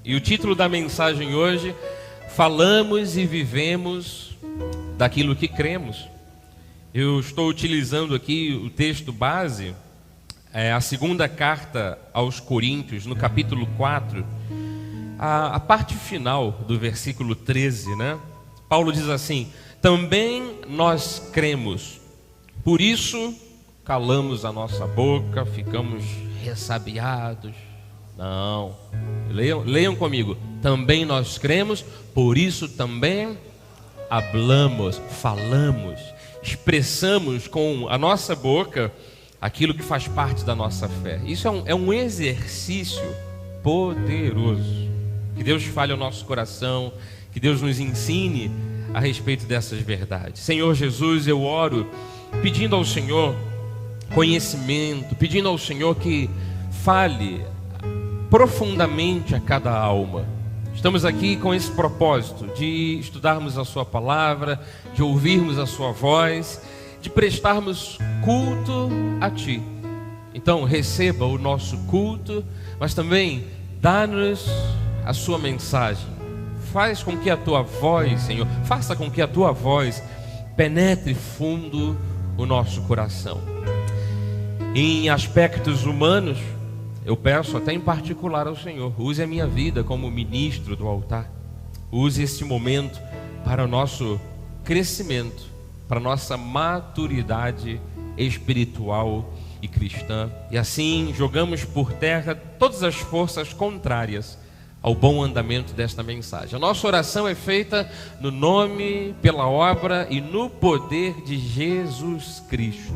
E o título da mensagem hoje: falamos e vivemos daquilo que cremos. Eu estou utilizando aqui o texto base, a segunda carta aos Coríntios, no capítulo 4, a parte final do versículo 13, né? Paulo diz assim: também nós cremos, por isso calamos a nossa boca, ficamos ressabiados. Não, leiam comigo. Também nós cremos, por isso também hablamos, falamos, expressamos com a nossa boca aquilo que faz parte da nossa fé. Isso é um exercício poderoso. Que Deus fale ao nosso coração, que Deus nos ensine a respeito dessas verdades. Senhor Jesus, eu oro pedindo ao Senhor conhecimento, pedindo ao Senhor que fale profundamente a cada alma. Estamos aqui com esse propósito de estudarmos a sua palavra, de ouvirmos a sua voz, de prestarmos culto a Ti. Então receba o nosso culto, mas também dá-nos a sua mensagem. Faz com que a Tua voz, Senhor, faça com que a Tua voz penetre fundo o nosso coração. Em aspectos humanos, eu peço até em particular ao Senhor, use a minha vida como ministro do altar. Use este momento para o nosso crescimento, para a nossa maturidade espiritual e cristã. E assim jogamos por terra todas as forças contrárias ao bom andamento desta mensagem. A nossa oração é feita no nome, pela obra e no poder de Jesus Cristo.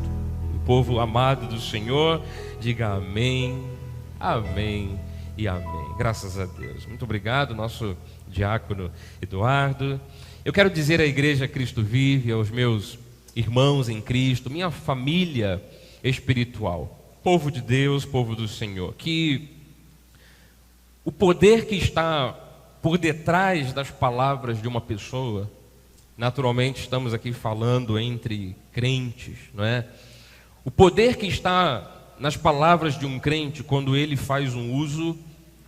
O povo amado do Senhor, diga amém, amém e amém. Graças a Deus. Muito obrigado, nosso diácono Eduardo. Eu quero dizer à Igreja Cristo Vive, aos meus irmãos em Cristo, minha família espiritual, povo de Deus, povo do Senhor, que o poder que está por detrás das palavras de uma pessoa, naturalmente estamos aqui falando entre crentes, não é? O poder que está nas palavras de um crente quando ele faz um uso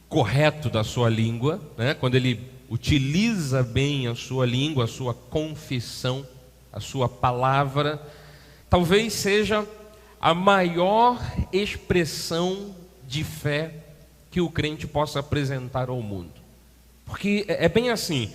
correto da sua língua, né? Quando ele utiliza bem a sua língua, a sua confissão, a sua palavra, talvez seja a maior expressão de fé que o crente possa apresentar ao mundo. Porque é bem assim,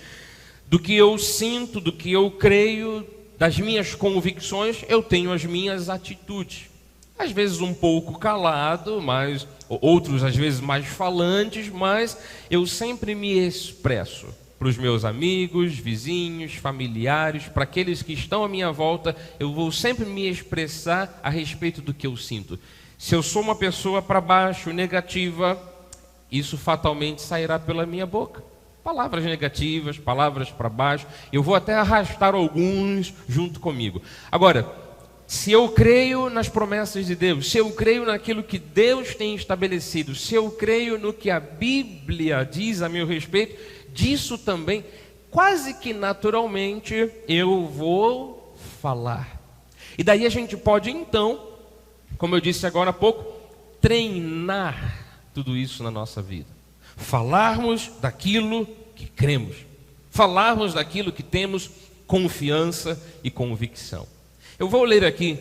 do que eu sinto, do que eu creio, das minhas convicções, eu tenho as minhas atitudes. Às vezes um pouco calado, mas outros às vezes mais falantes, mas eu sempre me expresso para os meus amigos, vizinhos, familiares, para aqueles que estão à minha volta, eu vou sempre me expressar a respeito do que eu sinto. Se eu sou uma pessoa para baixo, negativa, isso fatalmente sairá pela minha boca. Palavras negativas, palavras para baixo, eu vou até arrastar alguns junto comigo. Agora, se eu creio nas promessas de Deus, se eu creio naquilo que Deus tem estabelecido, se eu creio no que a Bíblia diz a meu respeito, disso também, quase que naturalmente, eu vou falar. E daí a gente pode então, como eu disse agora há pouco, treinar tudo isso na nossa vida. Falarmos daquilo que cremos. Falarmos daquilo que temos confiança e convicção. Eu vou ler aqui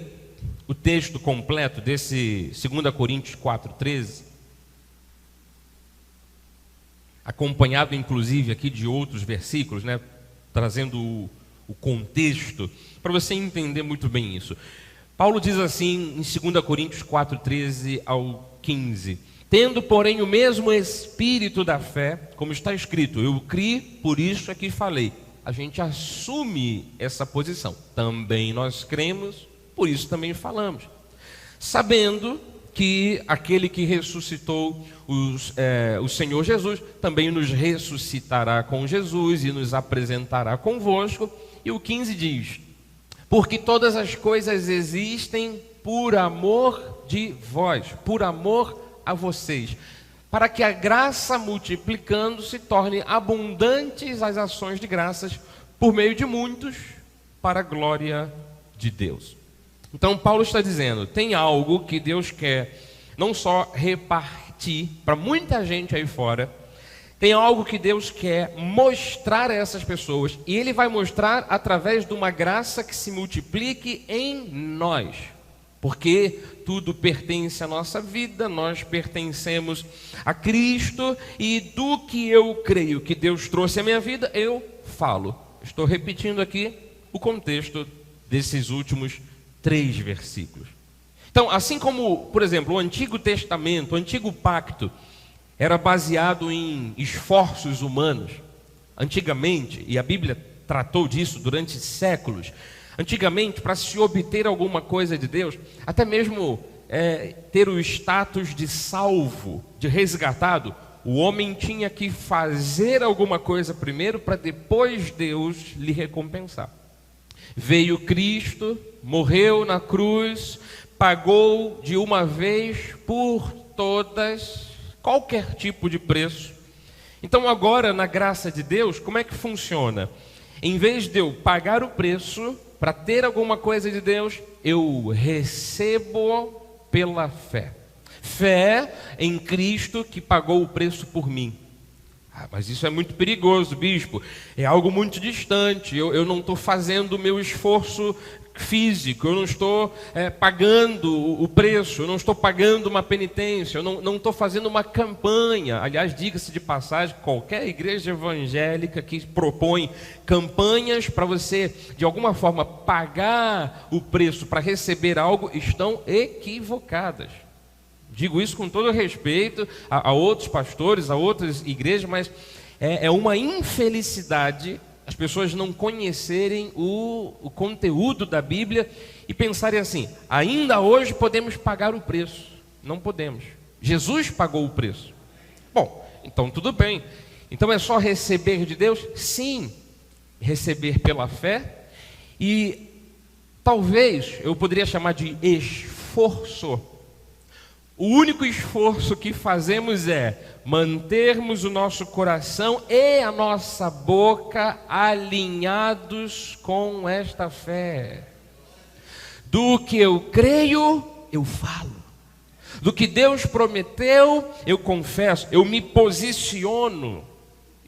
o texto completo desse 2 Coríntios 4,13, acompanhado inclusive aqui de outros versículos, né, trazendo o contexto, para você entender muito bem isso. Paulo diz assim em 2 Coríntios 4,13 ao 15: tendo, porém, o mesmo espírito da fé, como está escrito, eu criei, por isso é que falei. A gente assume essa posição. Também nós cremos, por isso também falamos. Sabendo que aquele que ressuscitou o Senhor Jesus, também nos ressuscitará com Jesus e nos apresentará convosco. E o 15 diz: porque todas as coisas existem por amor de vós, por amor a vocês, para que a graça multiplicando se torne abundantes as ações de graças por meio de muitos, para a glória de Deus. Então Paulo está dizendo, tem algo que Deus quer não só repartir para muita gente aí fora, Tem algo que Deus quer mostrar a essas pessoas, e Ele vai mostrar através de uma graça que se multiplique em nós, porque tudo pertence à nossa vida, nós pertencemos a Cristo, e do que eu creio que Deus trouxe à minha vida, eu falo. Estou repetindo aqui o contexto desses últimos 3 versículos. Então, assim como, por exemplo, o Antigo Testamento, o Antigo Pacto, era baseado em esforços humanos. Antigamente, e a Bíblia tratou disso durante séculos, antigamente, para se obter alguma coisa de Deus, até mesmo ter o status de salvo, de resgatado, o homem tinha que fazer alguma coisa primeiro para depois Deus lhe recompensar. Veio Cristo, morreu na cruz, pagou de uma vez por todas, qualquer tipo de preço. Então agora, na graça de Deus, como é que funciona? Em vez de eu pagar o preço para ter alguma coisa de Deus, eu recebo pela fé. Fé em Cristo que pagou o preço por mim. Mas isso é muito perigoso, bispo. É algo muito distante. Eu não estou fazendo o meu esforço físico, eu não estou pagando o preço, eu não estou pagando uma penitência, eu não estou fazendo uma campanha. Aliás, diga-se de passagem, qualquer igreja evangélica que propõe campanhas para você, de alguma forma, pagar o preço para receber algo, estão equivocadas. Digo isso com todo respeito a outros pastores, a outras igrejas, mas é uma infelicidade as pessoas não conhecerem o conteúdo da Bíblia e pensarem assim: ainda hoje podemos pagar o preço. Não podemos. Jesus pagou o preço. Bom, então tudo bem. Então é só receber de Deus? Sim, receber pela fé. E talvez eu poderia chamar de esforço. O único esforço que fazemos é mantermos o nosso coração e a nossa boca alinhados com esta fé. Do que eu creio, eu falo. Do que Deus prometeu, eu confesso, eu me posiciono.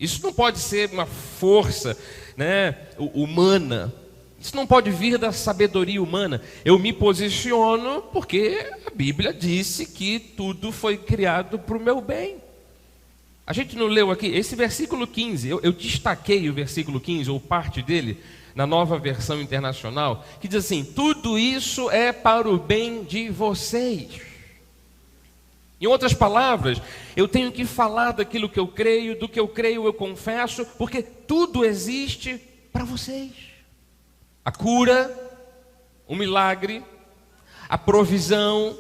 Isso não pode ser uma força, humana. Isso não pode vir da sabedoria humana. Eu me posiciono porque a Bíblia disse que tudo foi criado para o meu bem. A gente não leu aqui, esse versículo 15, eu destaquei o versículo 15, ou parte dele, na Nova Versão Internacional, que diz assim: tudo isso é para o bem de vocês. Em outras palavras, eu tenho que falar daquilo que eu creio, do que eu creio eu confesso, porque tudo existe para vocês. A cura, o milagre, a provisão,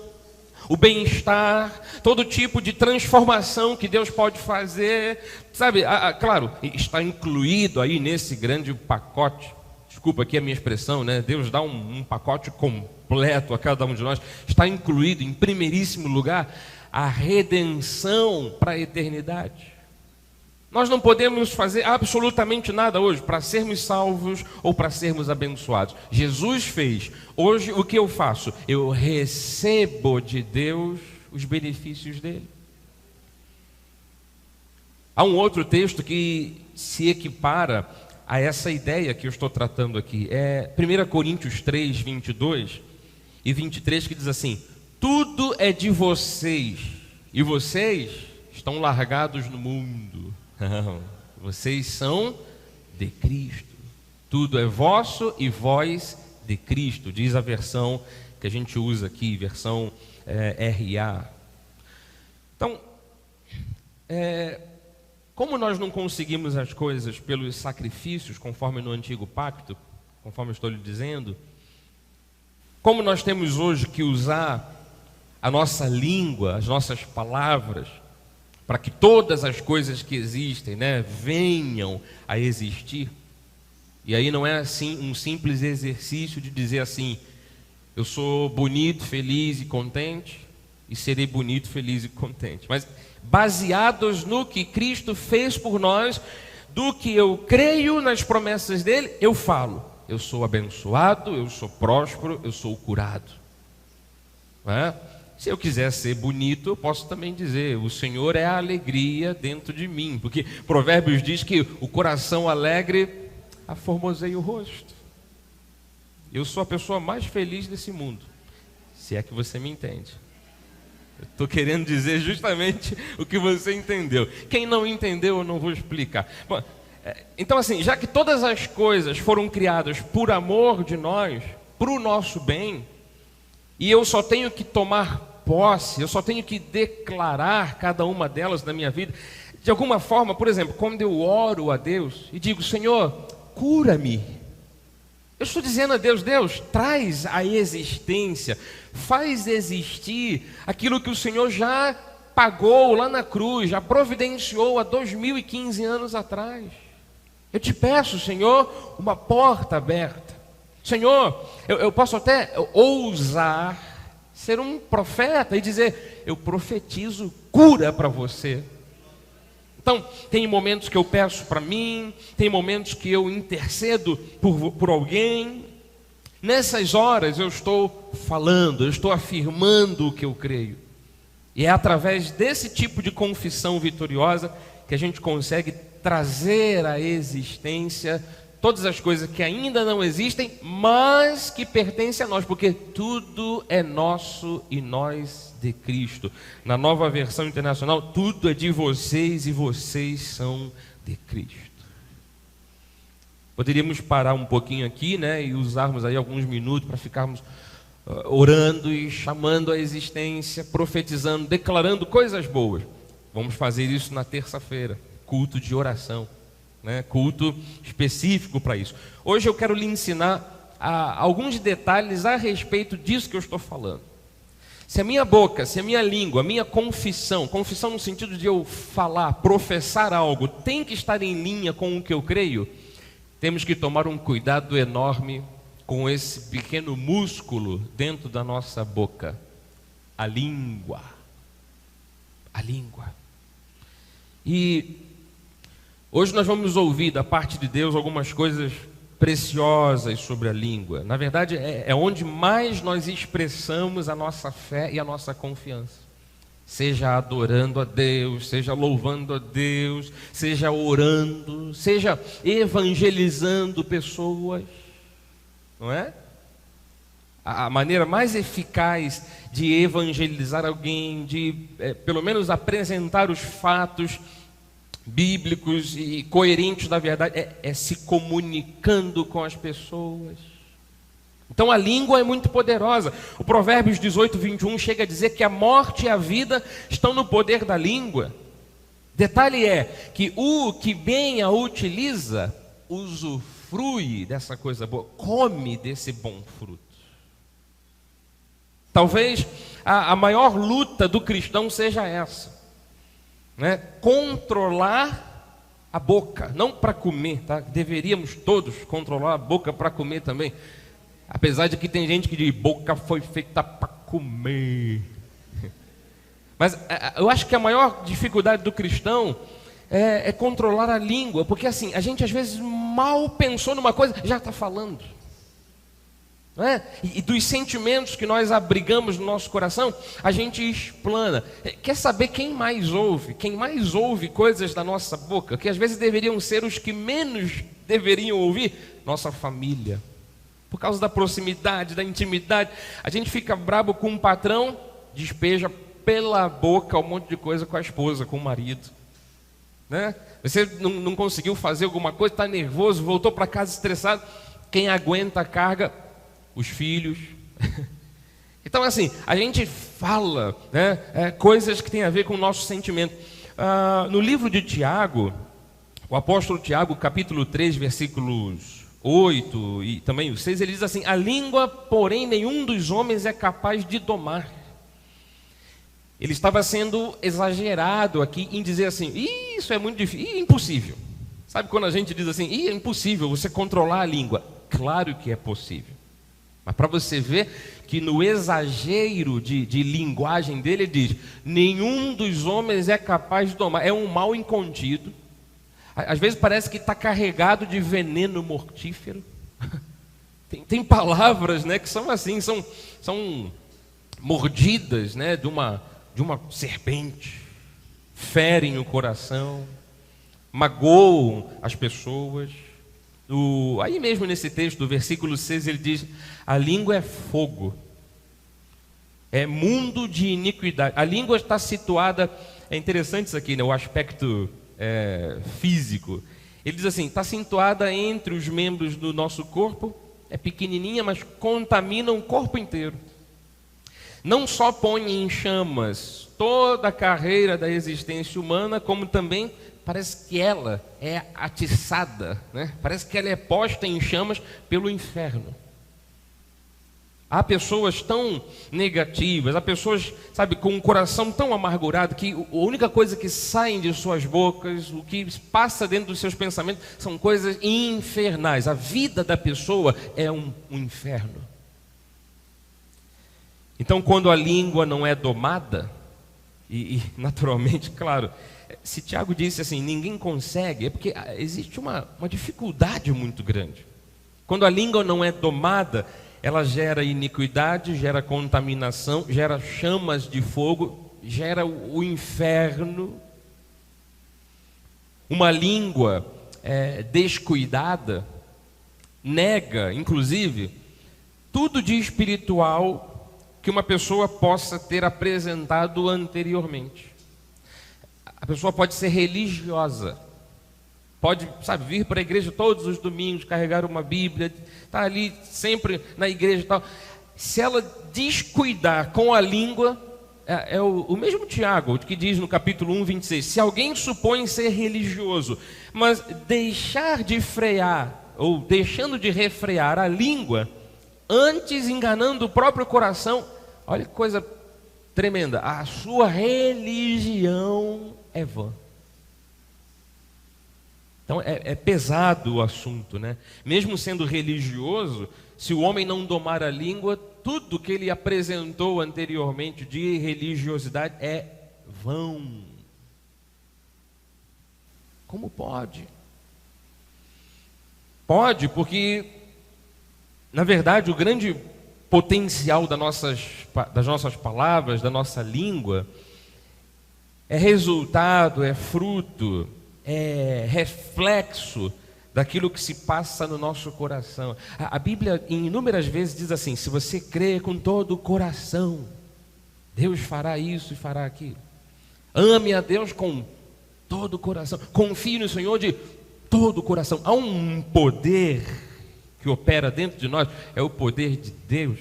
o bem-estar, todo tipo de transformação que Deus pode fazer, sabe? Claro, está incluído aí nesse grande pacote, desculpa aqui a minha expressão, Deus dá um pacote completo a cada um de nós, está incluído em primeiríssimo lugar a redenção para a eternidade. Nós não podemos fazer absolutamente nada hoje para sermos salvos ou para sermos abençoados. Jesus fez. Hoje o que eu faço? Eu recebo de Deus os benefícios dele. Há um outro texto que se equipara a essa ideia que eu estou tratando aqui. É 1 Coríntios 3, 22 e 23, que diz assim: tudo é de vocês e vocês estão largados no mundo. Não, vocês são de Cristo. Tudo é vosso e vós de Cristo, diz a versão que a gente usa aqui, versão RA. Então, como nós não conseguimos as coisas pelos sacrifícios, conforme no Antigo Pacto, conforme eu estou lhe dizendo, como nós temos hoje que usar a nossa língua, as nossas palavras, para que todas as coisas que existem, venham a existir. E aí não é assim um simples exercício de dizer assim: eu sou bonito, feliz e contente, e serei bonito, feliz e contente. Mas baseados no que Cristo fez por nós, do que eu creio nas promessas dele, eu falo: eu sou abençoado, eu sou próspero, eu sou curado. Se eu quiser ser bonito, eu posso também dizer: o Senhor é a alegria dentro de mim, porque Provérbios diz que o coração alegre aformoseia o rosto. Eu sou a pessoa mais feliz desse mundo, se é que você me entende. Eu estou querendo dizer justamente o que você entendeu. Quem não entendeu, eu não vou explicar. Bom, então assim, já que todas as coisas foram criadas por amor de nós, para o nosso bem, e eu só tenho que tomar posse, eu só tenho que declarar cada uma delas na minha vida, de alguma forma. Por exemplo, quando eu oro a Deus e digo: Senhor, cura-me, eu estou dizendo a Deus: Deus, traz a existência, faz existir aquilo que o Senhor já pagou lá na cruz, já providenciou há 2015 anos atrás. Eu te peço, Senhor, uma porta aberta. Senhor, eu posso até ousar ser um profeta e dizer: eu profetizo cura para você. Então, tem momentos que eu peço para mim, tem momentos que eu intercedo por alguém. Nessas horas eu estou falando, eu estou afirmando o que eu creio. E é através desse tipo de confissão vitoriosa que a gente consegue trazer à existência todas as coisas que ainda não existem, mas que pertencem a nós, porque tudo é nosso e nós de Cristo. Na Nova Versão Internacional, tudo é de vocês e vocês são de Cristo. Poderíamos parar um pouquinho aqui, né, e usarmos aí alguns minutos para ficarmos orando e chamando a existência, profetizando, declarando coisas boas. Vamos fazer isso na terça-feira, culto de oração. Culto específico para isso. Hoje eu quero lhe ensinar alguns detalhes a respeito disso que eu estou falando. Se a minha boca, se a minha língua, a minha confissão no sentido de eu falar, professar algo, tem que estar em linha com o que eu creio, temos que tomar um cuidado enorme com esse pequeno músculo dentro da nossa boca, a língua. A língua. E hoje nós vamos ouvir da parte de Deus algumas coisas preciosas sobre a língua. Na verdade, é onde mais nós expressamos a nossa fé e a nossa confiança. Seja adorando a Deus, seja louvando a Deus, seja orando, seja evangelizando pessoas, não é? A maneira mais eficaz de evangelizar alguém, de pelo menos apresentar os fatos bíblicos e coerentes da verdade, é se comunicando com as pessoas. Então a língua é muito poderosa. O Provérbios 18:21 chega a dizer que a morte e a vida estão no poder da língua. Detalhe é que o que bem a utiliza, usufrui dessa coisa boa, come desse bom fruto. Talvez a maior luta do cristão seja essa. Controlar a boca, não para comer, tá? Deveríamos todos controlar a boca para comer também, apesar de que tem gente que diz: boca foi feita para comer. Mas eu acho que a maior dificuldade do cristão é controlar a língua, porque assim, a gente às vezes mal pensou numa coisa, já está falando. E dos sentimentos que nós abrigamos no nosso coração, a gente explana. Quer saber quem mais ouve? Quem mais ouve coisas da nossa boca, que às vezes deveriam ser os que menos deveriam ouvir? Nossa família. Por causa da proximidade, da intimidade, a gente fica brabo com um patrão, despeja pela boca um monte de coisa com a esposa, com o marido. Você não conseguiu fazer alguma coisa, está nervoso, voltou para casa estressado. Quem aguenta a carga? Os filhos. Então assim, a gente fala coisas que têm a ver com o nosso sentimento. No livro de Tiago, o apóstolo Tiago, capítulo 3, versículos 8 e também o 6, ele diz assim: a língua, porém, nenhum dos homens é capaz de domar. Ele estava sendo exagerado aqui em dizer assim: isso é muito difícil, impossível. Sabe quando a gente diz assim: é impossível você controlar a língua? Claro que é possível. Mas para você ver que no exagero de linguagem dele, ele diz: nenhum dos homens é capaz de domar. É um mal incontido. Às vezes parece que está carregado de veneno mortífero. Tem palavras que são assim, são mordidas, né, de uma serpente, ferem o coração, magoam as pessoas. Aí mesmo nesse texto, do versículo 6, ele diz: a língua é fogo, é mundo de iniquidade. A língua está situada, é interessante isso aqui, né, o aspecto físico. Ele diz assim: está situada entre os membros do nosso corpo, é pequenininha, mas contamina o corpo inteiro. Não só põe em chamas toda a carreira da existência humana, como também parece que ela é atiçada, né? Parece que ela é posta em chamas pelo inferno. Há pessoas tão negativas, há pessoas, sabe, com um coração tão amargurado, que a única coisa que sai de suas bocas, o que passa dentro dos seus pensamentos, são coisas infernais. A vida da pessoa é um inferno. Então, quando a língua não é domada, e naturalmente, claro, se Tiago disse assim, ninguém consegue, é porque existe uma dificuldade muito grande. Quando a língua não é domada, ela gera iniquidade, gera contaminação, gera chamas de fogo, gera o inferno. Uma língua descuidada nega, inclusive, tudo de espiritual que uma pessoa possa ter apresentado anteriormente. A pessoa pode ser religiosa, pode, sabe, vir para a igreja todos os domingos, carregar uma Bíblia, estar ali sempre na igreja e tal. Se ela descuidar com a língua, o mesmo Tiago que diz no capítulo 1, 26, se alguém supõe ser religioso, mas deixar de frear, ou deixando de refrear a língua, antes enganando o próprio coração, olha que coisa tremenda, a sua religião é vã. Então é pesado o assunto, né? Mesmo sendo religioso, se o homem não domar a língua, tudo que ele apresentou anteriormente de religiosidade é vão. Como pode? Pode, porque na verdade o grande potencial das nossas palavras, da nossa língua, é resultado, é fruto, é reflexo daquilo que se passa no nosso coração. A Bíblia, em inúmeras vezes, diz assim: se você crê com todo o coração, Deus fará isso e fará aquilo. Ame a Deus com todo o coração, confie no Senhor de todo o coração. Há um poder que opera dentro de nós, é o poder de Deus,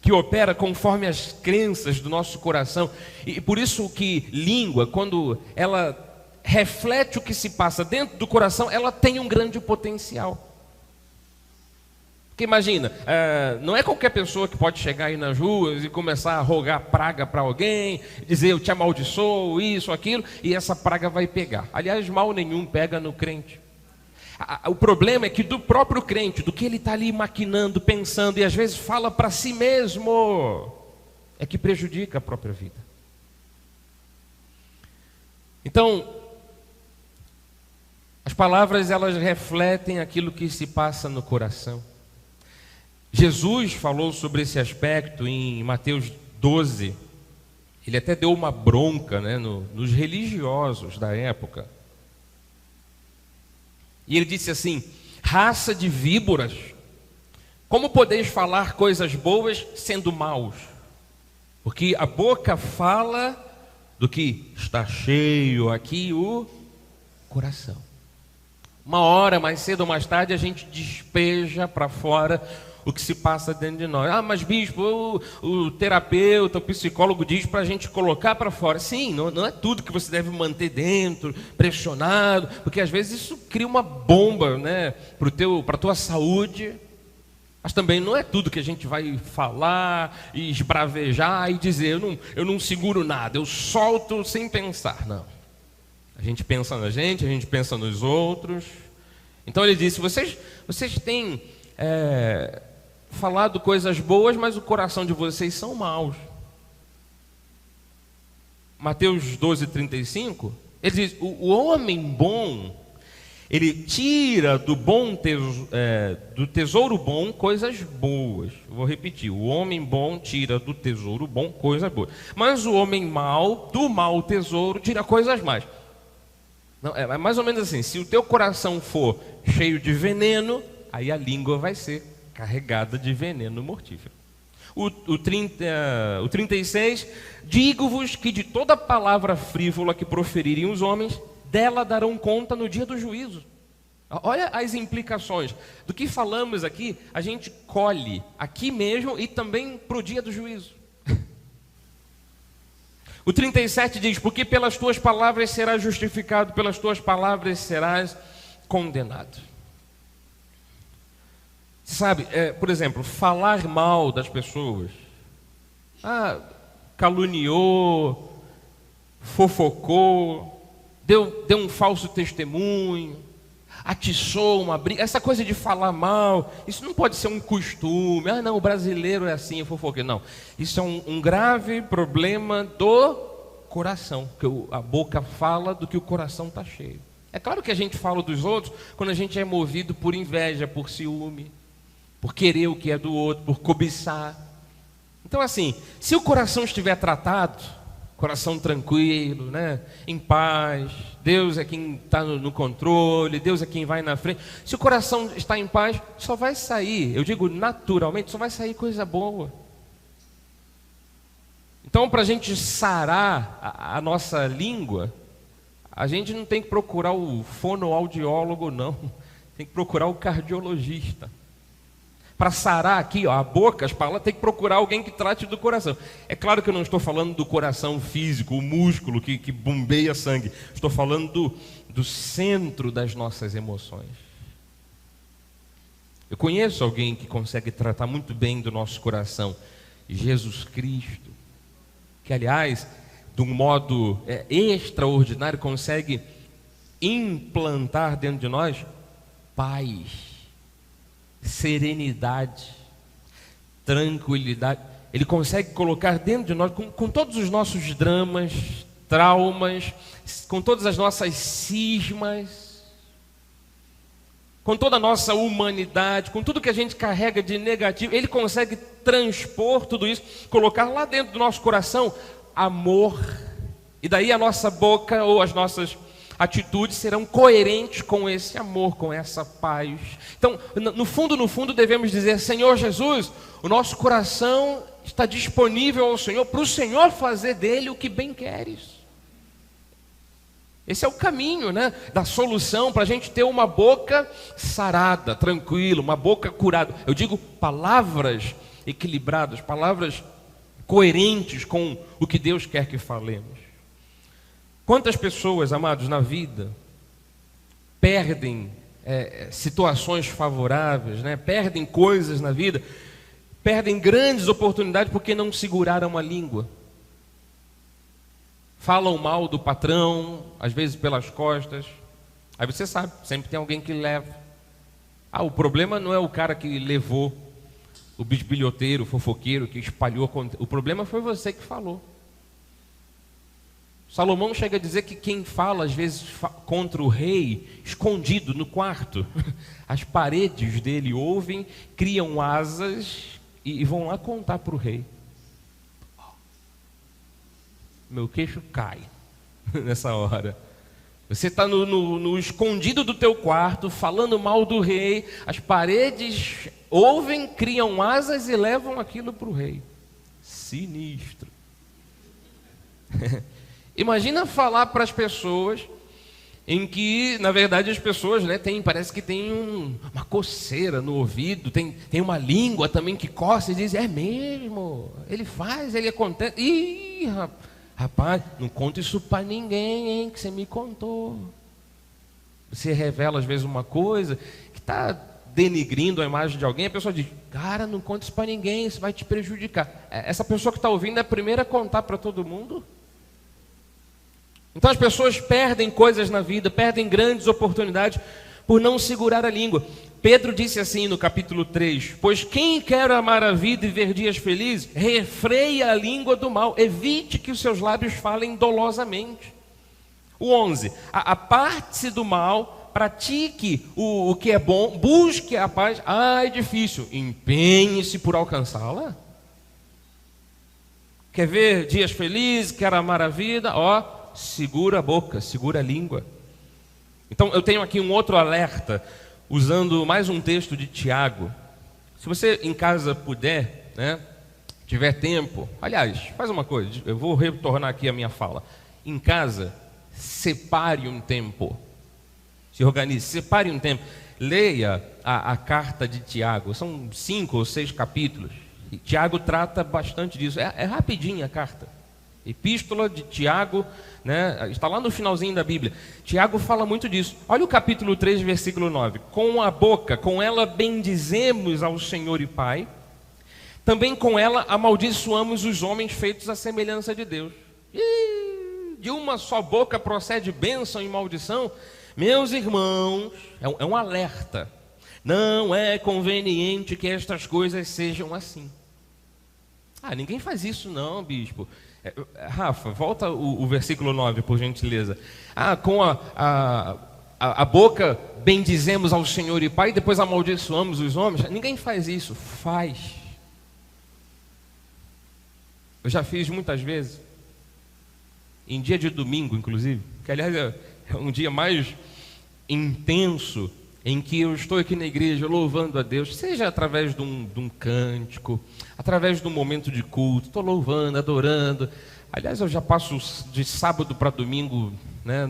que opera conforme as crenças do nosso coração. E por isso que língua, quando ela reflete o que se passa dentro do coração, ela tem um grande potencial. Porque imagina, não é qualquer pessoa que pode chegar aí nas ruas e começar a rogar praga para alguém, dizer eu te amaldiçoo, isso, aquilo, e essa praga vai pegar. Aliás, mal nenhum pega no crente. O problema é que do próprio crente, do que ele está ali maquinando, pensando, e às vezes fala para si mesmo, é que prejudica a própria vida. Então, as palavras, elas refletem aquilo que se passa no coração. Jesus falou sobre esse aspecto em Mateus 12. Ele até deu uma bronca, né, nos religiosos da época. E ele disse assim: raça de víboras, como podeis falar coisas boas sendo maus? Porque a boca fala do que está cheio aqui o coração. Uma hora, mais cedo ou mais tarde, a gente despeja para fora o que se passa dentro de nós. Ah, mas bispo, o terapeuta, o psicólogo diz para a gente colocar para fora. Sim, não é tudo que você deve manter dentro, pressionado, porque às vezes isso cria uma bomba, né, para a tua saúde. Mas também não é tudo que a gente vai falar e esbravejar e dizer eu não seguro nada, eu solto sem pensar. Não. A gente pensa na gente, a gente pensa nos outros. Então ele disse: vocês têm falado coisas boas, mas o coração de vocês são maus. Mateus 12, 35, ele diz: o homem bom, Ele tira do do tesouro bom coisas boas. Vou repetir: o homem bom tira do tesouro bom coisas boas, mas o homem mau, do mau tesouro, tira coisas más. Não, é mais ou menos assim: se o teu coração for cheio de veneno, aí a língua vai ser carregada de veneno mortífero. O 36: digo-vos que de toda palavra frívola que proferirem os homens, dela darão conta no dia do juízo. Olha as implicações do que falamos aqui. A gente colhe aqui mesmo e também para o dia do juízo. O 37 diz: porque pelas tuas palavras serás justificado, pelas tuas palavras serás condenado. Sabe, por exemplo, falar mal das pessoas. Caluniou, fofocou, deu um falso testemunho, atiçou uma briga. Essa coisa de falar mal, isso não pode ser um costume. Não, o brasileiro é assim, é fofoqueiro. Não, isso é um grave problema do coração, que a boca fala do que o coração está cheio. É claro que a gente fala dos outros quando a gente é movido por inveja, por ciúme, por querer o que é do outro, por cobiçar. Então, assim, se o coração estiver tratado, coração tranquilo, né, em paz, Deus é quem está no controle, Deus é quem vai na frente. Se o coração está em paz, só vai sair, eu digo naturalmente, só vai sair coisa boa. Então, para a gente sarar a nossa língua, a gente não tem que procurar o fonoaudiólogo, não. Tem que procurar o cardiologista. Para sarar aqui, a boca, as palavras, tem que procurar alguém que trate do coração. É claro que eu não estou falando do coração físico, o músculo que bombeia sangue. Estou falando do centro das nossas emoções. Eu conheço alguém que consegue tratar muito bem do nosso coração. Jesus Cristo. Que, aliás, de um modo extraordinário, consegue implantar dentro de nós paz, serenidade, tranquilidade. Ele consegue colocar dentro de nós, com todos os nossos dramas, traumas, com todas as nossas cismas, com toda a nossa humanidade, com tudo que a gente carrega de negativo, Ele consegue transpor tudo isso, colocar lá dentro do nosso coração amor, e daí a nossa boca ou as nossas atitudes serão coerentes com esse amor, com essa paz. Então, no fundo devemos dizer: Senhor Jesus, o nosso coração está disponível ao Senhor, para o Senhor fazer dele o que bem queres. Esse é o caminho, né, da solução, para a gente ter uma boca sarada, tranquila, uma boca curada. Eu digo palavras equilibradas, palavras coerentes com o que Deus quer que falemos. Quantas pessoas, amados, na vida perdem situações favoráveis, né? Perdem coisas na vida, perdem grandes oportunidades porque não seguraram a língua. Falam mal do patrão, às vezes pelas costas. Aí você sabe, sempre tem alguém que leva. O problema não é o cara que levou, o bisbilhoteiro, o fofoqueiro que espalhou. O problema foi você que falou. Salomão chega a dizer que quem fala, às vezes, contra o rei, escondido no quarto, as paredes dele ouvem, criam asas e vão lá contar para o rei. Meu queixo cai nessa hora. Você está no escondido do teu quarto, falando mal do rei, as paredes ouvem, criam asas e levam aquilo para o rei. Sinistro. Imagina falar para as pessoas em que, na verdade, as pessoas, né, parece que tem uma coceira no ouvido, tem uma língua também que coça e diz: é mesmo, ele faz, ele acontece. Ih, rapaz, não conta isso para ninguém, hein, que você me contou. Você revela às vezes uma coisa que está denigrindo a imagem de alguém, a pessoa diz: cara, não conta isso para ninguém, isso vai te prejudicar. Essa pessoa que está ouvindo é a primeira a contar para todo mundo. Então as pessoas perdem coisas na vida, perdem grandes oportunidades por não segurar a língua. Pedro disse assim no capítulo 3: pois quem quer amar a vida e ver dias felizes, refreia a língua do mal, evite que os seus lábios falem dolosamente. O 11: aparte-se do mal, pratique o que é bom, busque a paz. É difícil, empenhe-se por alcançá-la. Quer ver dias felizes, quer amar a vida? Segura a boca, segura a língua. Então eu tenho aqui um outro alerta, usando mais um texto de Tiago. Se você em casa puder, né, tiver tempo, aliás, faz uma coisa, eu vou retornar aqui a minha fala. Em casa, separe um tempo, se organize, separe um tempo, leia a carta de Tiago, são 5 ou 6 capítulos, e Tiago trata bastante disso, é rapidinho a carta, epístola de Tiago, né, está lá no finalzinho da Bíblia. Tiago fala muito disso. Olha o capítulo 3, versículo 9, com a boca, com ela bendizemos ao Senhor e Pai, também com ela amaldiçoamos os homens feitos à semelhança de Deus. De uma só boca procede bênção e maldição. Meus irmãos, é um alerta. Não é conveniente que estas coisas sejam assim. Ninguém faz isso não, bispo. Rafa, volta o versículo 9, por gentileza. Com a boca bendizemos ao Senhor e Pai, e depois amaldiçoamos os homens. Ninguém faz isso. Faz. Eu já fiz muitas vezes. Em dia de domingo, inclusive, que aliás é um dia mais intenso, em que eu estou aqui na igreja louvando a Deus, seja através de um cântico, através de um momento de culto, estou louvando, adorando. Aliás, eu já passo de sábado para domingo, né,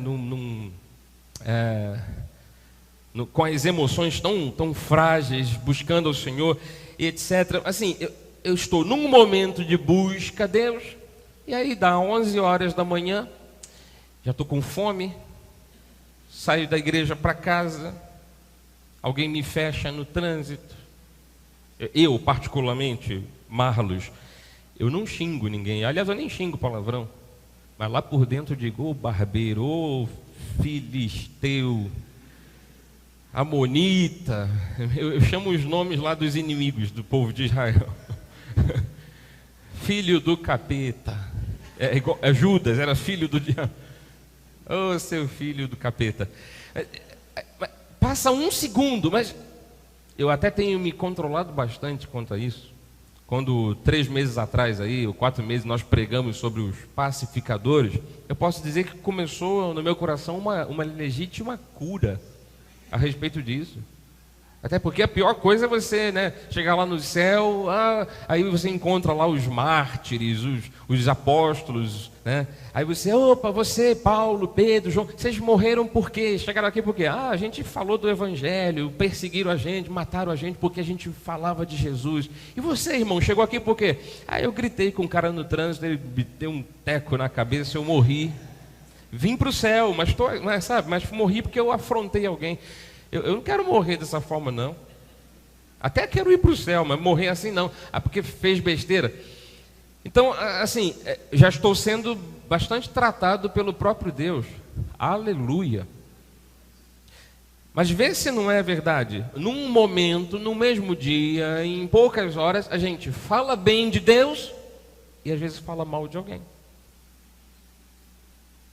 com as emoções tão frágeis, buscando ao Senhor, etc. Assim, eu estou num momento de busca a Deus. E aí dá 11 horas da manhã, já estou com fome, saio da igreja para casa, alguém me fecha no trânsito. Eu, particularmente, Marlos, eu não xingo ninguém, aliás, eu nem xingo palavrão, mas lá por dentro eu digo, barbeiro, filisteu, amonita, eu chamo os nomes lá dos inimigos do povo de Israel. Filho do capeta. Judas era filho do diabo. Seu filho do capeta. Passa um segundo, mas eu até tenho me controlado bastante quanto a isso. Quando 3 meses atrás, ou 4 meses, nós pregamos sobre os pacificadores, eu posso dizer que começou no meu coração uma legítima cura a respeito disso. Até porque a pior coisa é você, né, chegar lá no céu, aí você encontra lá os mártires, os apóstolos, né? Aí você, Paulo, Pedro, João, vocês morreram por quê? Chegaram aqui por quê? A gente falou do evangelho, perseguiram a gente, mataram a gente porque a gente falava de Jesus. E você, irmão, chegou aqui por quê? Eu gritei com um cara no trânsito, ele me deu um teco na cabeça, eu morri. Vim para o céu, mas morri porque eu afrontei alguém. Eu não quero morrer dessa forma, não. Até quero ir para o céu, mas morrer assim não. Porque fez besteira. Então, assim, já estou sendo bastante tratado pelo próprio Deus. Aleluia. Mas vê se não é verdade. Num momento, no mesmo dia, em poucas horas, a gente fala bem de Deus e às vezes fala mal de alguém.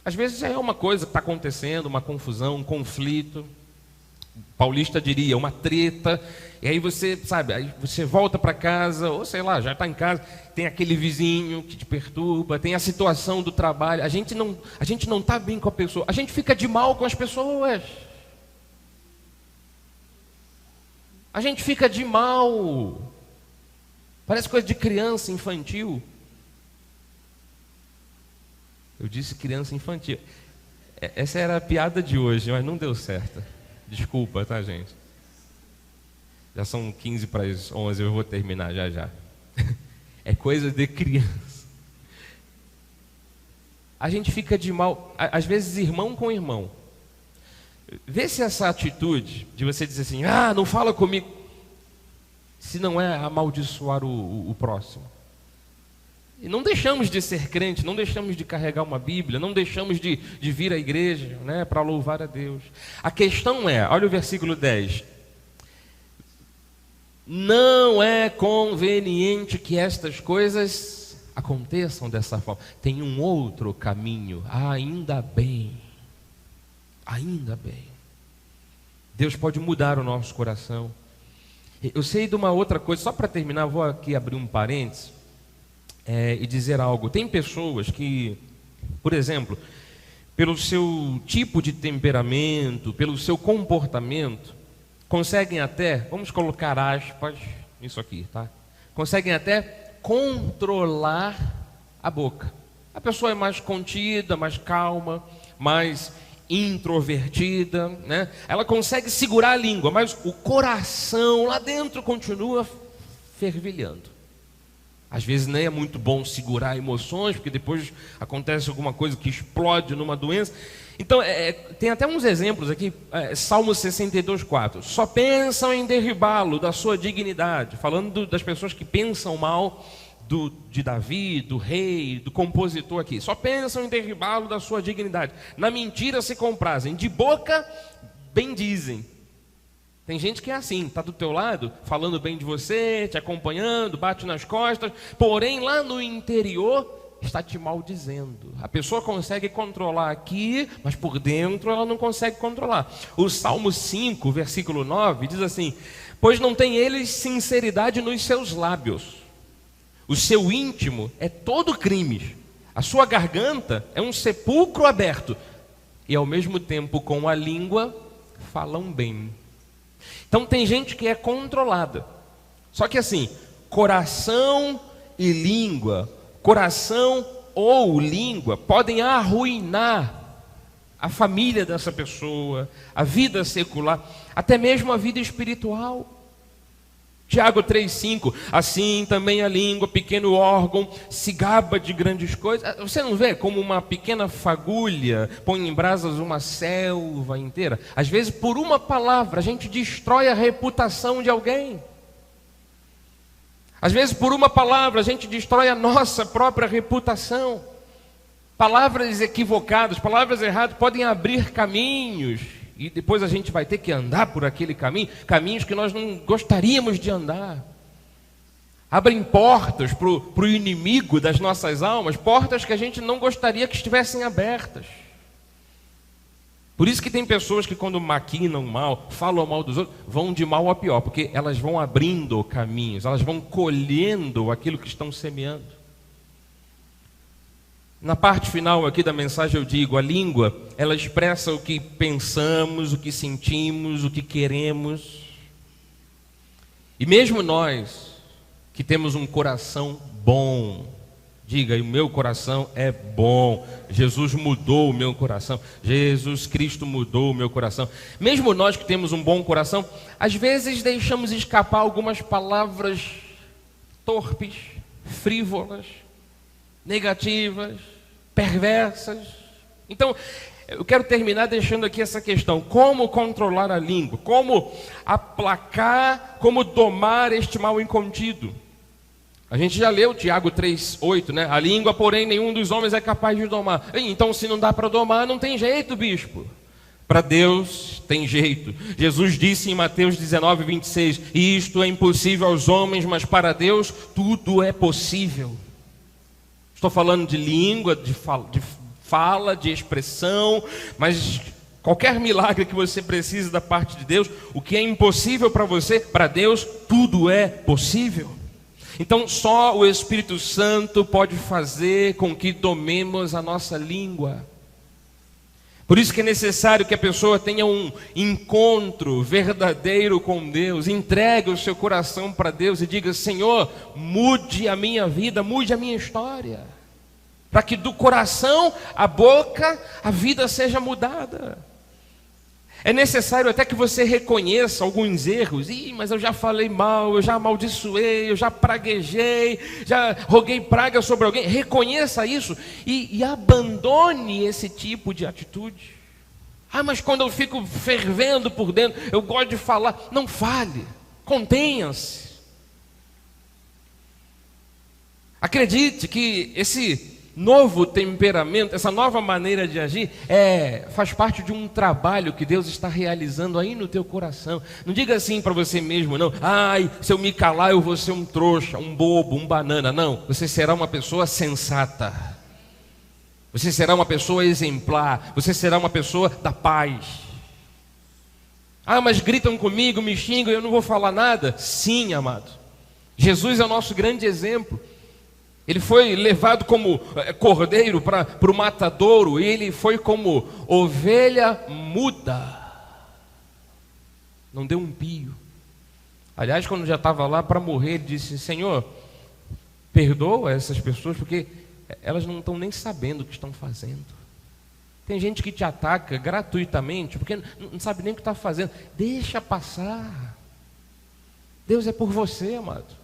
Às vezes é uma coisa que está acontecendo, uma confusão, um conflito. Paulista diria, uma treta, e aí você, aí você volta para casa, ou sei lá, já está em casa, tem aquele vizinho que te perturba, tem a situação do trabalho, a gente não está bem com a pessoa, a gente fica de mal com as pessoas, a gente fica de mal, parece coisa de criança infantil. Eu disse criança infantil, essa era a piada de hoje, mas não deu certo. Desculpa, tá, gente? Já são 15 para as 11, eu vou terminar já. É coisa de criança. A gente fica de mal, às vezes irmão com irmão. Vê se essa atitude de você dizer assim, não fala comigo, se não é amaldiçoar o próximo. E não deixamos de ser crente, não deixamos de carregar uma Bíblia, não deixamos de vir à igreja, né, para louvar a Deus. A questão é, olha o versículo 10. Não é conveniente que estas coisas aconteçam dessa forma. Tem um outro caminho, ainda bem. Ainda bem. Deus pode mudar o nosso coração. Eu sei de uma outra coisa, só para terminar, vou aqui abrir um parênteses e dizer algo. Tem pessoas que, por exemplo, pelo seu tipo de temperamento, pelo seu comportamento, conseguem até, vamos colocar aspas nisso aqui, tá? Conseguem até controlar a boca. A pessoa é mais contida, mais calma, mais introvertida, né? Ela consegue segurar a língua, mas o coração lá dentro continua fervilhando. Às vezes nem é muito bom segurar emoções, porque depois acontece alguma coisa que explode numa doença. Então, tem até uns exemplos aqui, Salmo 62:4. Só pensam em derribá-lo da sua dignidade, falando das pessoas que pensam mal de Davi, do rei, do compositor aqui. Só pensam em derribá-lo da sua dignidade. Na mentira se comprazem, de boca bendizem. Tem gente que é assim, está do teu lado, falando bem de você, te acompanhando, bate nas costas, porém lá no interior está te maldizendo. A pessoa consegue controlar aqui, mas por dentro ela não consegue controlar. O Salmo 5, versículo 9, diz assim: pois não tem eles sinceridade nos seus lábios, o seu íntimo é todo crime, a sua garganta é um sepulcro aberto, e ao mesmo tempo com a língua falam bem. Então tem gente que é controlada. Só que assim, coração e língua, coração ou língua podem arruinar a família dessa pessoa, a vida secular, até mesmo a vida espiritual. Tiago 3,5, assim também a língua, pequeno órgão, se gaba de grandes coisas. Você não vê como uma pequena fagulha põe em brasas uma selva inteira? Às vezes por uma palavra a gente destrói a reputação de alguém. Às vezes por uma palavra a gente destrói a nossa própria reputação. Palavras equivocadas, palavras erradas podem abrir caminhos, e depois a gente vai ter que andar por aquele caminho, caminhos que nós não gostaríamos de andar. Abrem portas para o inimigo das nossas almas, portas que a gente não gostaria que estivessem abertas. Por isso que tem pessoas que quando maquinam mal, falam mal dos outros, vão de mal a pior, porque elas vão abrindo caminhos, elas vão colhendo aquilo que estão semeando. Na parte final aqui da mensagem eu digo, a língua, ela expressa o que pensamos, o que sentimos, o que queremos. E mesmo nós, que temos um coração bom, diga, o meu coração é bom, Jesus mudou o meu coração, Jesus Cristo mudou o meu coração. Mesmo nós que temos um bom coração, às vezes deixamos escapar algumas palavras torpes, frívolas, negativas, perversas. Então, eu quero terminar deixando aqui essa questão: como controlar a língua? Como aplacar, como domar este mal incontido? A gente já leu Tiago 3,8, né? A língua, porém, nenhum dos homens é capaz de domar. Então, se não dá para domar, não tem jeito, bispo. Para Deus tem jeito. Jesus disse em Mateus 19:26, isto é impossível aos homens, mas para Deus tudo é possível. Estou falando de língua, de fala, de expressão, mas qualquer milagre que você precise da parte de Deus, o que é impossível para você, para Deus, tudo é possível. Então só o Espírito Santo pode fazer com que domemos a nossa língua. Por isso que é necessário que a pessoa tenha um encontro verdadeiro com Deus, entregue o seu coração para Deus e diga: Senhor, mude a minha vida, mude a minha história, para que do coração à boca a vida seja mudada. É necessário até que você reconheça alguns erros. Mas eu já falei mal, eu já amaldiçoei, eu já praguejei, já roguei praga sobre alguém. Reconheça isso e abandone esse tipo de atitude. Mas quando eu fico fervendo por dentro, eu gosto de falar. Não fale, contenha-se. Acredite que esse novo temperamento, essa nova maneira de agir, faz parte de um trabalho que Deus está realizando aí no teu coração. Não diga assim para você mesmo, não: se eu me calar eu vou ser um trouxa, um bobo, um banana. Não, você será uma pessoa sensata, você será uma pessoa exemplar, você será uma pessoa da paz. Ah, mas gritam comigo, me xingam, eu não vou falar nada. Sim, amado. Jesus é o nosso grande exemplo. Ele foi levado como cordeiro para o matadouro, e ele foi como ovelha muda. Não deu um pio. Aliás, quando já estava lá para morrer, ele disse: Senhor, perdoa essas pessoas, porque elas não estão nem sabendo o que estão fazendo. Tem gente que te ataca gratuitamente, porque não sabe nem o que está fazendo. Deixa passar. Deus é por você, amado.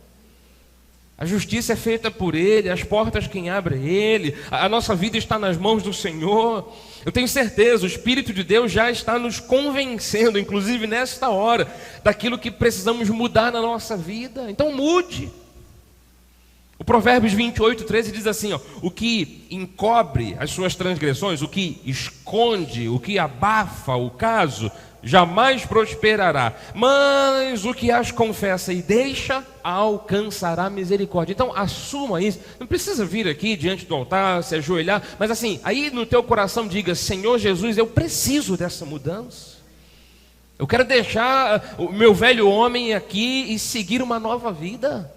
A justiça é feita por Ele, as portas quem abre é Ele, a nossa vida está nas mãos do Senhor. Eu tenho certeza, o Espírito de Deus já está nos convencendo, inclusive nesta hora, daquilo que precisamos mudar na nossa vida. Então mude. O Provérbios 28:13 diz assim, ó: o que encobre as suas transgressões, o que esconde, o que abafa o caso, jamais prosperará, mas o que as confessa e deixa, alcançará misericórdia. Então assuma isso. Não precisa vir aqui diante do altar, se ajoelhar, mas assim, aí no teu coração diga: Senhor Jesus, eu preciso dessa mudança. Eu quero deixar o meu velho homem aqui e seguir uma nova vida.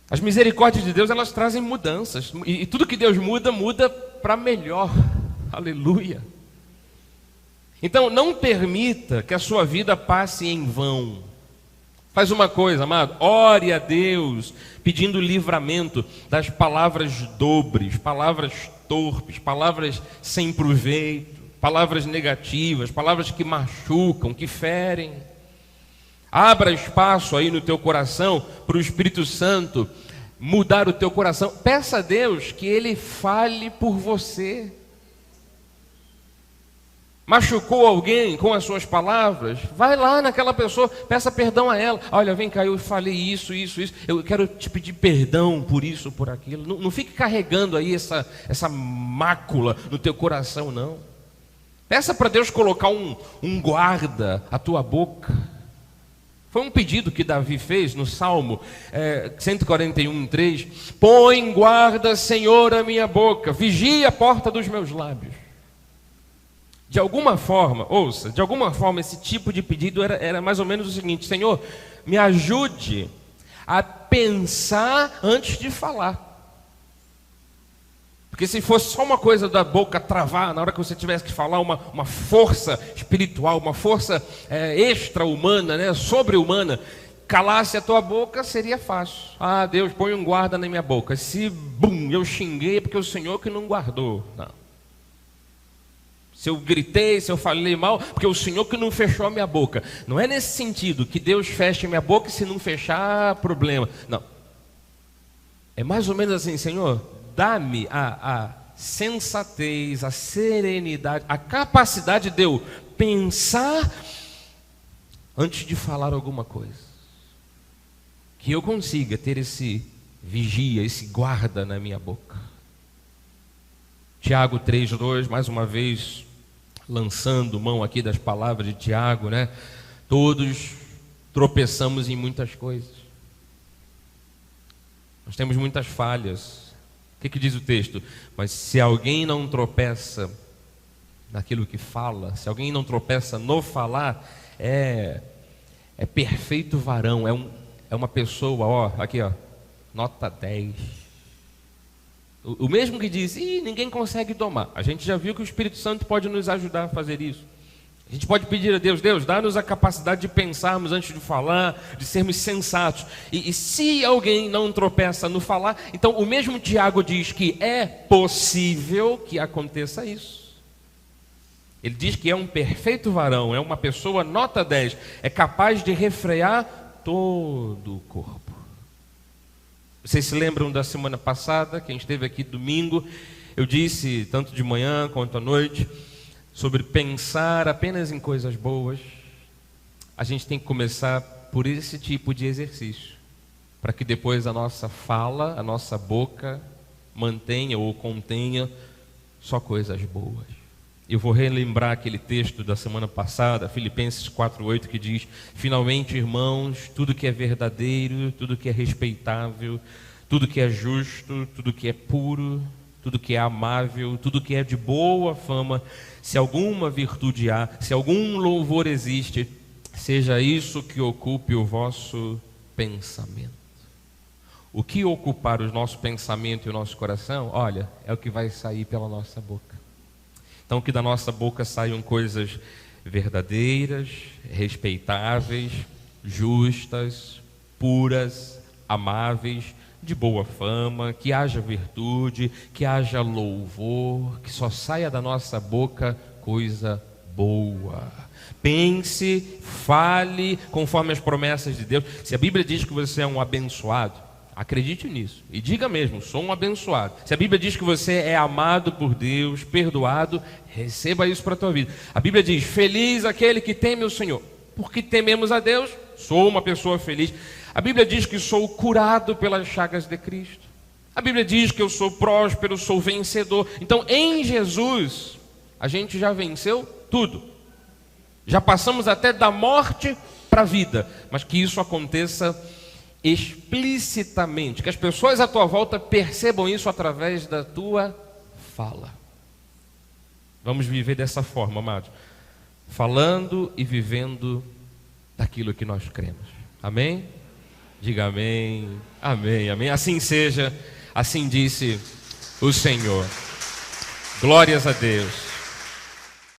As misericórdias de Deus, elas trazem mudanças, e tudo que Deus muda, muda para melhor. Aleluia. Então não permita que a sua vida passe em vão. Faz uma coisa, amado: ore a Deus pedindo livramento das palavras dobres, palavras torpes, palavras sem proveito, palavras negativas, palavras que machucam, que ferem. Abra espaço aí no teu coração para o Espírito Santo mudar o teu coração. Peça a Deus que Ele fale por você. Machucou alguém com as suas palavras? Vai lá naquela pessoa, peça perdão a ela. Olha, vem cá, eu falei isso. Eu quero te pedir perdão por isso, por aquilo. Não fique carregando aí essa mácula no teu coração, não. Peça para Deus colocar um guarda à tua boca. Foi um pedido que Davi fez no Salmo 141:3. Põe guarda, Senhor, a minha boca, vigia a porta dos meus lábios. De alguma forma, ouça, de alguma forma esse tipo de pedido era mais ou menos o seguinte: Senhor, me ajude a pensar antes de falar. Porque se fosse só uma coisa da boca travar, na hora que você tivesse que falar, uma força espiritual, uma força extra-humana, né, sobre-humana, calasse a tua boca, seria fácil. Ah, Deus, põe um guarda na minha boca. Se, eu xinguei, é porque o Senhor que não guardou. Não. Se eu gritei, se eu falei mal, porque o Senhor que não fechou a minha boca. Não é nesse sentido, que Deus feche a minha boca e se não fechar, problema. Não. É mais ou menos assim: Senhor, dá-me a sensatez, a serenidade, a capacidade de eu pensar antes de falar alguma coisa. Que eu consiga ter esse vigia, esse guarda na minha boca. Tiago 3:2, mais uma vez, lançando mão aqui das palavras de Tiago, né? Todos tropeçamos em muitas coisas. Nós temos muitas falhas. O que diz o texto? Mas se alguém não tropeça naquilo que fala, se alguém não tropeça no falar, é perfeito varão, é uma pessoa, aqui, nota 10. O mesmo que diz: ninguém consegue domar. A gente já viu que o Espírito Santo pode nos ajudar a fazer isso. A gente pode pedir a Deus: Deus, dá-nos a capacidade de pensarmos antes de falar, de sermos sensatos. E se alguém não tropeça no falar, então o mesmo Tiago diz que é possível que aconteça isso. Ele diz que é um perfeito varão, é uma pessoa nota 10, é capaz de refrear todo o corpo. Vocês se lembram da semana passada, quem esteve aqui domingo, eu disse, tanto de manhã quanto à noite, sobre pensar apenas em coisas boas. A gente tem que começar por esse tipo de exercício, para que depois a nossa fala, a nossa boca, mantenha ou contenha só coisas boas. Eu vou relembrar aquele texto da semana passada, Filipenses 4:8, que diz: finalmente, irmãos, tudo que é verdadeiro, tudo que é respeitável, tudo que é justo, tudo que é puro, tudo que é amável, tudo que é de boa fama, se alguma virtude há, se algum louvor existe, seja isso que ocupe o vosso pensamento. O que ocupar o nosso pensamento e o nosso coração, olha, é o que vai sair pela nossa boca. Então que da nossa boca saiam coisas verdadeiras, respeitáveis, justas, puras, amáveis, de boa fama, que haja virtude, que haja louvor, que só saia da nossa boca coisa boa. Pense, fale conforme as promessas de Deus. Se a Bíblia diz que você é um abençoado, acredite nisso e diga mesmo, sou um abençoado. Se a Bíblia diz que você é amado por Deus, perdoado, receba isso para a tua vida. A Bíblia diz, feliz aquele que teme o Senhor. Porque tememos a Deus, sou uma pessoa feliz. A Bíblia diz que sou curado pelas chagas de Cristo. A Bíblia diz que eu sou próspero, sou vencedor. Então, em Jesus, a gente já venceu tudo. Já passamos até da morte para a vida. Mas que isso aconteça explicitamente. Que as pessoas à tua volta percebam isso através da tua fala. Vamos viver dessa forma, amados. Falando e vivendo daquilo que nós cremos. Amém? Diga amém, amém, amém. Assim seja, assim disse o Senhor. Glórias a Deus.